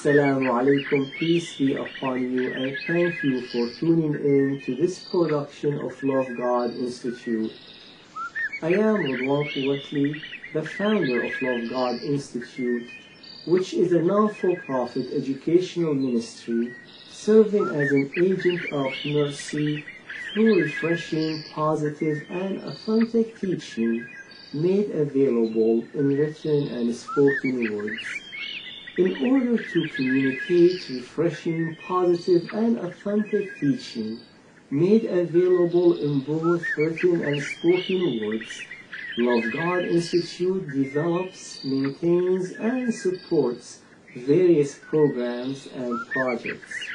Assalamu alaikum, peace be upon you, and thank you for tuning in to this production of Love God Institute. I am Ridwan Quwatli, the founder of Love God Institute, which is a non-for-profit educational ministry serving as an agent of mercy through refreshing, positive, and authentic teaching made available in written and spoken words. In order to communicate refreshing, positive, and authentic teaching made available in both written and spoken words, Love God Institute develops, maintains, and supports various programs and projects.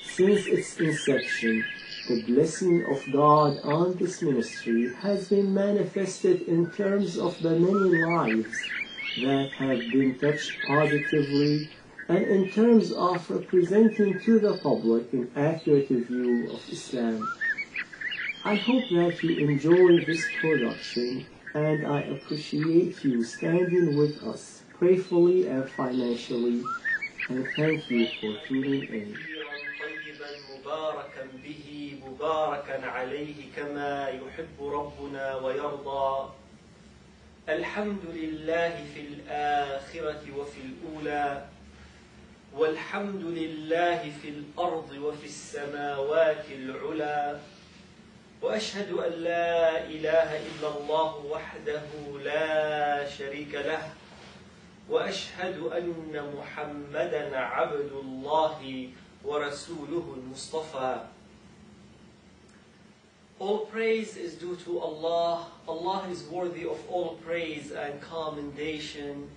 Since its inception, the blessing of God on this ministry has been manifested in terms of the many lives that have been touched positively, and in terms of representing to the public an accurate view of Islam. I hope that you enjoy this production, and I appreciate you standing with us prayerfully and financially, and thank you for tuning in. مباركا به مباركا عليه كما يحب ربنا ويرضى. الحمد لله في الآخرة وفي الأولى، والحمد لله في الأرض وفي السماوات العلى، وأشهد أن لا إله إلا الله وحده لا شريك له، وأشهد أن محمدا عبد الله ورسوله المصطفى. All praise is due to Allah. Allah is worthy of all praise and commendation.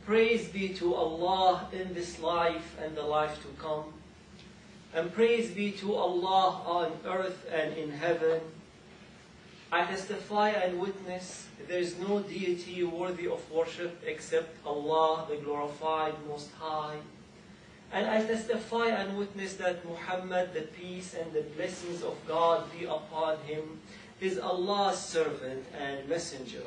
Praise be to Allah in this life and the life to come. And praise be to Allah on earth and in heaven. I testify and witness there is no deity worthy of worship except Allah, the glorified Most High. And I testify and witness that Muhammad, the peace and the blessings of God be upon him, is Allah's servant and messenger.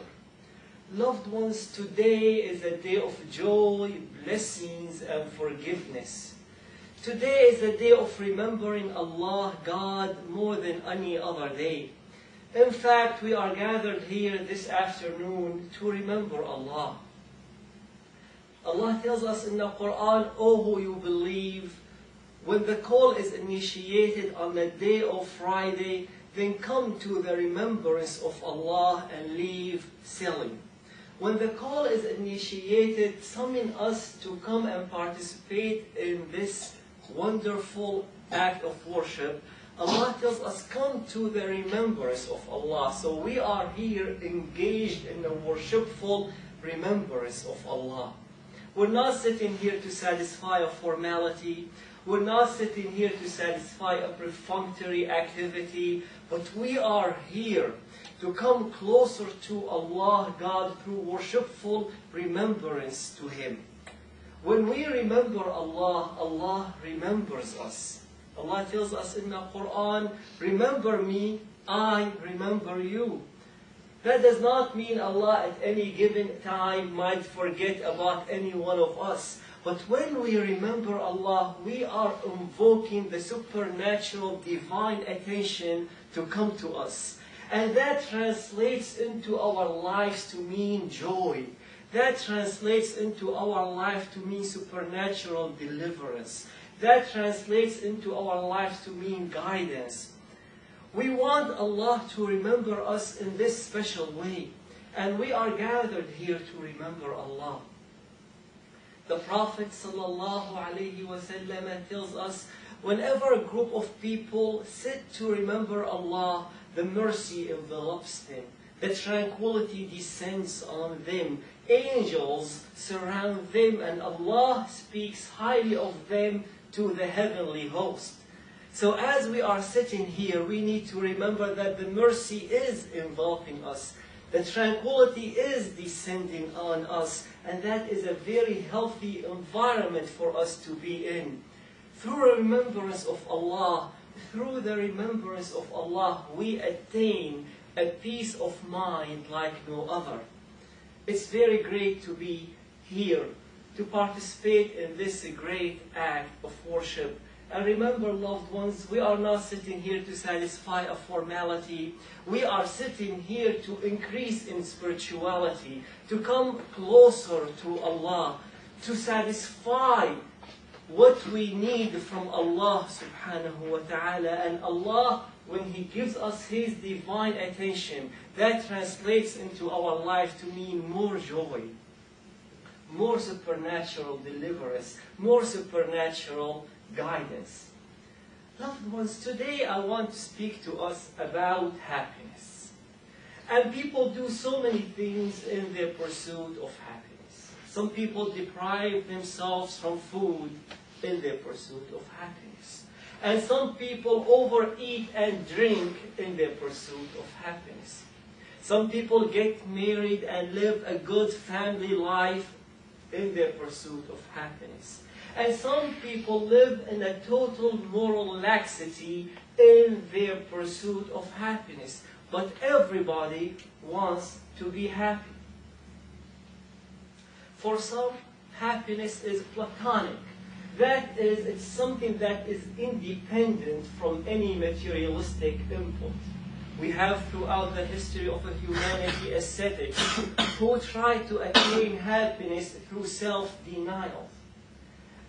Loved ones, today is a day of joy, blessings and forgiveness. Today is a day of remembering Allah, God, more than any other day. In fact, we are gathered here this afternoon to remember Allah. Allah tells us in the Quran, O who you believe, when the call is initiated on the day of Friday, then come to the remembrance of Allah and leave selling. When the call is initiated, summon us to come and participate in this wonderful act of worship. Allah tells us, come to the remembrance of Allah. So we are here engaged in the worshipful remembrance of Allah. We're not sitting here to satisfy a formality. We're not sitting here to satisfy a perfunctory activity. But we are here to come closer to Allah, God, through worshipful remembrance to Him. When we remember Allah, Allah remembers us. Allah tells us in the Quran, remember me, I remember you. That does not mean Allah at any given time might forget about any one of us. But when we remember Allah, we are invoking the supernatural divine attention to come to us. And that translates into our lives to mean joy. That translates into our life to mean supernatural deliverance. That translates into our lives to mean guidance. We want Allah to remember us in this special way. And we are gathered here to remember Allah. The Prophet ﷺ tells us, whenever a group of people sit to remember Allah, the mercy envelops them. The tranquility descends on them. Angels surround them, and Allah speaks highly of them to the heavenly host. So as we are sitting here, we need to remember that the mercy is enveloping us. The tranquility is descending on us. And that is a very healthy environment for us to be in. Through remembrance of Allah, through the remembrance of Allah, we attain a peace of mind like no other. It's very great to be here to participate in this great act of worship. And remember, loved ones, we are not sitting here to satisfy a formality. We are sitting here to increase in spirituality, to come closer to Allah, to satisfy what we need from Allah subhanahu wa ta'ala. And Allah, when He gives us His divine attention, that translates into our life to mean more joy, more supernatural deliverance, more supernatural guidance. Loved ones, today I want to speak to us about happiness. And people do so many things in their pursuit of happiness. Some people deprive themselves from food in their pursuit of happiness. And some people overeat and drink in their pursuit of happiness. Some people get married and live a good family life in their pursuit of happiness. And some people live in a total moral laxity in their pursuit of happiness. But everybody wants to be happy. For some, happiness is platonic. That is, it's something that is independent from any materialistic input. We have throughout the history of humanity ascetics who try to attain happiness through self-denial.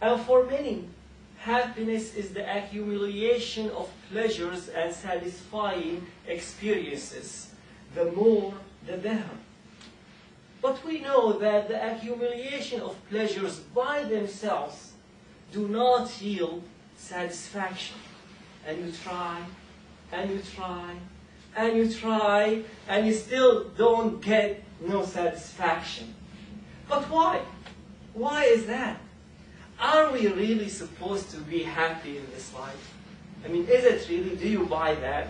And for many, happiness is the accumulation of pleasures and satisfying experiences. The more, the better. But we know that the accumulation of pleasures by themselves do not yield satisfaction. And you try, and you try, and you try, and you still don't get no satisfaction. But why? Why is that? Are we really supposed to be happy in this life? I mean, is it really? Do you buy that?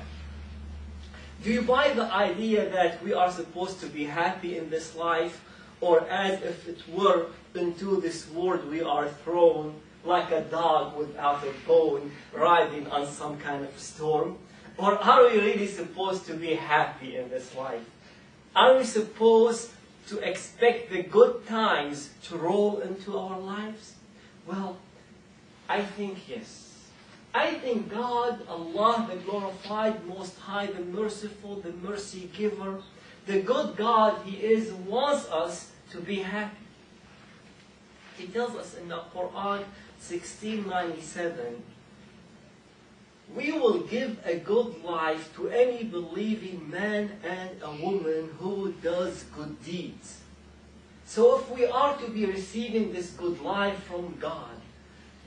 Do you buy the idea that we are supposed to be happy in this life, or as if it were into this world we are thrown like a dog without a bone riding on some kind of storm? Or are we really supposed to be happy in this life? Are we supposed to expect the good times to roll into our lives? Well, I think yes. I think God, Allah, the glorified, Most High, the merciful, the mercy giver, the good God He is, wants us to be happy. He tells us in the Quran 16:97, we will give a good life to any believing man and a woman who does good deeds. So if we are to be receiving this good life from God,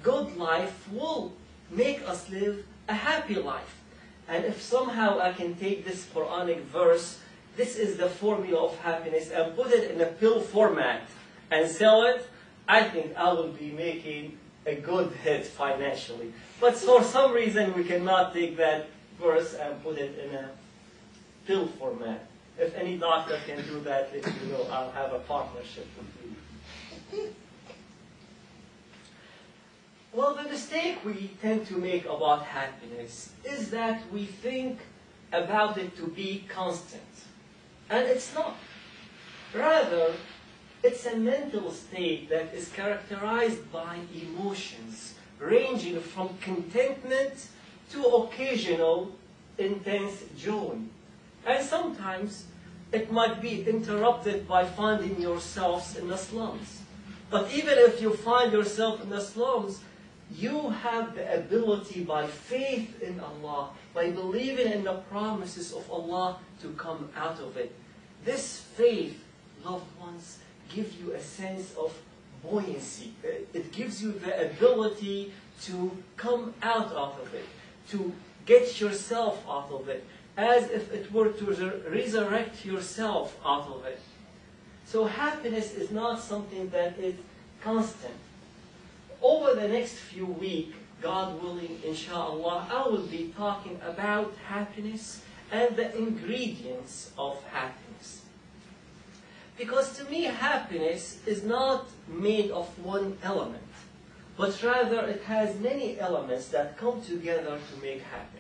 good life will make us live a happy life. And if somehow I can take this Quranic verse, this is the formula of happiness, and put it in a pill format and sell it, I think I will be making a good hit financially. But for some reason we cannot take that verse and put it in a pill format. If any doctor can do that, let me know. I'll have a partnership with you. Well, the mistake we tend to make about happiness is that we think about it to be constant. And it's not. Rather, it's a mental state that is characterized by emotions ranging from contentment to occasional intense joy. And sometimes it might be interrupted by finding yourselves in the slums. But even if you find yourself in the slums, you have the ability by faith in Allah, by believing in the promises of Allah, to come out of it. This faith, loved ones, gives you a sense of buoyancy. It gives you the ability to come out of it, to get yourself out of it, as if it were to resurrect yourself out of it. So happiness is not something that is constant. Over the next few weeks, God willing, inshallah, I will be talking about happiness and the ingredients of happiness. Because to me, happiness is not made of one element, but rather it has many elements that come together to make happiness.